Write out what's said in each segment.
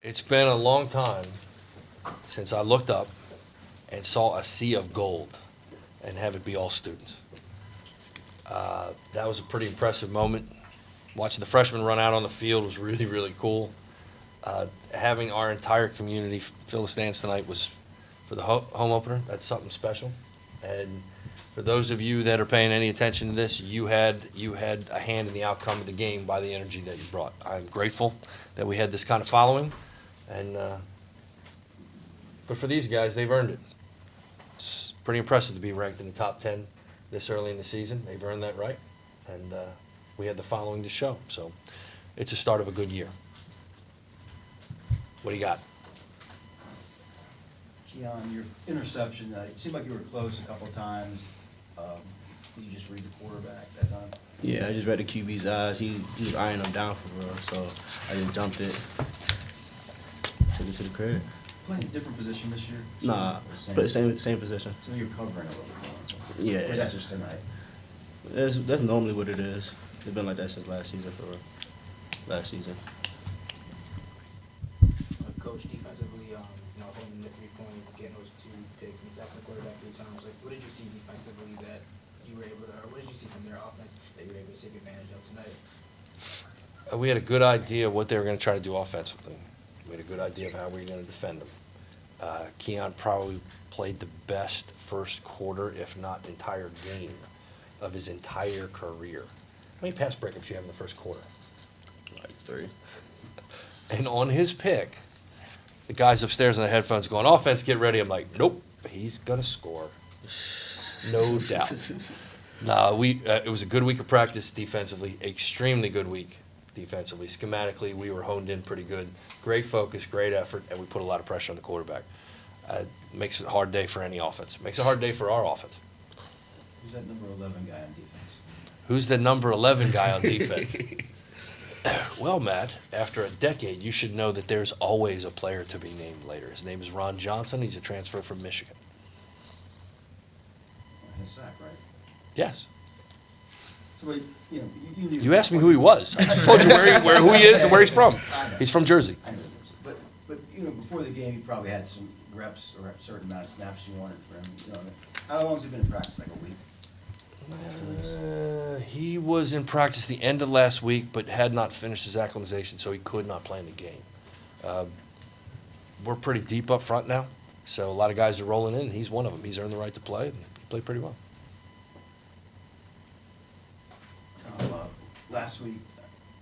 It's been a long time since I looked up and saw a sea of gold and have it be all students. That was a pretty impressive moment. Watching the freshmen run out on the field was really, really cool. Having our entire community fill the stands tonight was, for the home opener, that's something special. And for those of you that are paying any attention to this, you had a hand in the outcome of the game by the energy that you brought. I'm grateful that we had this kind of following. But for these guys, they've earned it. It's pretty impressive to be ranked in the top 10 this early in the season. They've earned that right, and we had the following to show. So it's a start of a good year. What do you got? Keon, your interception, it seemed like you were close a couple times. Did you just read the quarterback that time? Yeah, I just read the QB's eyes. He was eyeing him down for real, so I just jumped it, took it to the crib. Playing a different position this year? Nah, but same position. So you're covering a little bit more? Yeah. Or is that just tonight? That's normally what it is. It's been like that since last season for real. Last season. Coach, defensively, holding the 3 points, getting those 2 picks and sacking the quarterback 3 times. Like, what did you see defensively that you were able to, or what did you see from their offense that you were able to take advantage of tonight? We had a good idea of what they were going to try to do offensively. We had a good idea of how we were going to defend them. Keon probably played the best first quarter, if not entire game, of his entire career. How many pass breakups do you have in the first quarter? Like 3. And on his pick, the guys upstairs on the headphones going, offense, get ready. I'm like, nope, he's going to score. No doubt. No, it was a good week of practice defensively, extremely good week defensively. Schematically, we were honed in pretty good. Great focus, great effort, and we put a lot of pressure on the quarterback. Makes it a hard day for any offense. Makes it a hard day for our offense. Who's that number 11 guy on defense? Who's the number 11 guy on defense? Well, Matt, after a decade, you should know that there's always a player to be named later. His name is Ron Johnson. He's a transfer from Michigan. His sack, right? Yes. So, wait, you You asked me who he was. I just told you who he is and where he's from. He's from Jersey. I know it is. But before the game, you probably had some reps or a certain amount of snaps you wanted for him. How long has he been in practice? Like a week? 2 weeks? He was in practice the end of last week, but had not finished his acclimatization, so he could not play in the game. We're pretty deep up front now, so a lot of guys are rolling in, and he's one of them. He's earned the right to play, and he played pretty well. Last week,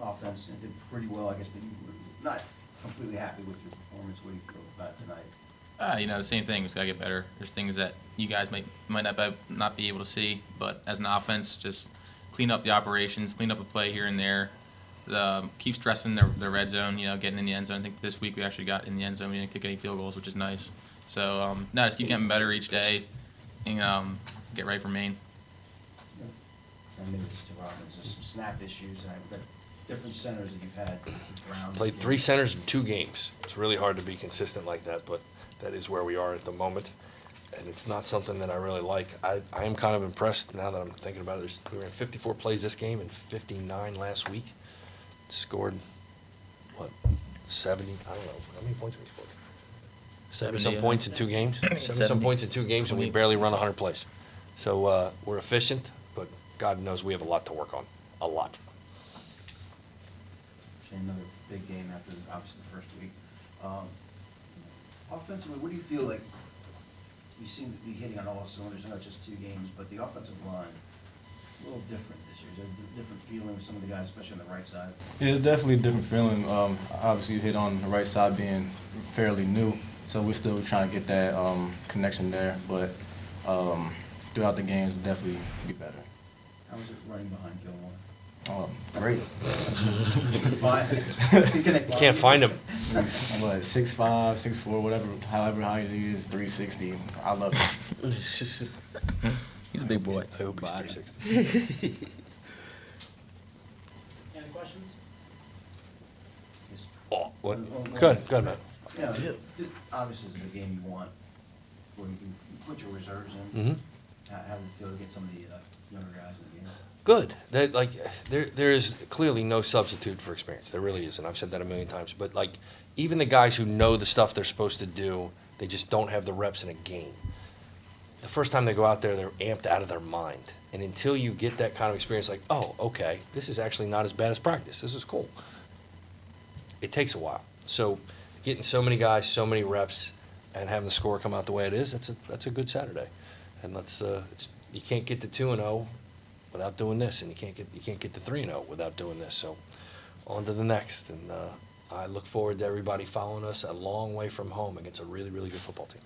offense did pretty well, I guess, but you were not completely happy with your performance. What do you feel about tonight? The same thing. It's got to get better. There's things that you guys might not be able to see, but as an offense, just clean up the operations, clean up a play here and there. Keep stressing the red zone, getting in the end zone. I think this week we actually got in the end zone. We didn't kick any field goals, which is nice. So, just keep getting better each day and get ready for Maine. And maybe just to Robbins, there's some snap issues, and I've got different centers that you've had. Played 3 centers in 2 games. It's really hard to be consistent like that, but that is where we are at the moment. And it's not something that I really like. I am kind of impressed now that I'm thinking about it. We were in 54 plays this game and 59 last week. Scored, 70? I don't know. How many points have we scored? 70-some points in 2 games? 70-some points in 2 games, and we barely run 100 plays. So we're efficient, but God knows we have a lot to work on. A lot. Shane, another big game after, obviously, the first week. Offensively, what do you feel like you seem to be hitting on all cylinders? I know it's just 2 games, but the offensive line, a little different this year. Is there a different feeling with some of the guys, especially on the right side? Yeah, it's definitely a different feeling. Obviously, you hit on the right side being fairly new, so we're still trying to get that connection there. But throughout the games, we'll definitely be better. How was it running behind Gilmore? Great. You can't find him. I'm like 6'5", 6'4", whatever, however high he is, 360. I love it. He's a big boy. I hope he's 360. Any questions? Yes. Oh, what? Good, man. Obviously, it's a game you want, where you put your reserves in. Mm-hmm. How did it feel to get some of the younger guys in the game? Good. There is clearly no substitute for experience. There really isn't. I've said that a million times. But, even the guys who know the stuff they're supposed to do, they just don't have the reps in a game. The first time they go out there, they're amped out of their mind. And until you get that kind of experience, like, oh, okay, this is actually not as bad as practice. This is cool. It takes a while. So getting so many guys, so many reps, and having the score come out the way it is, that's a good Saturday. And you can't get to 2-0 without doing this, and you can't get to 3-0 without doing this. So on to the next. And I look forward to everybody following us a long way from home against a really, really good football team.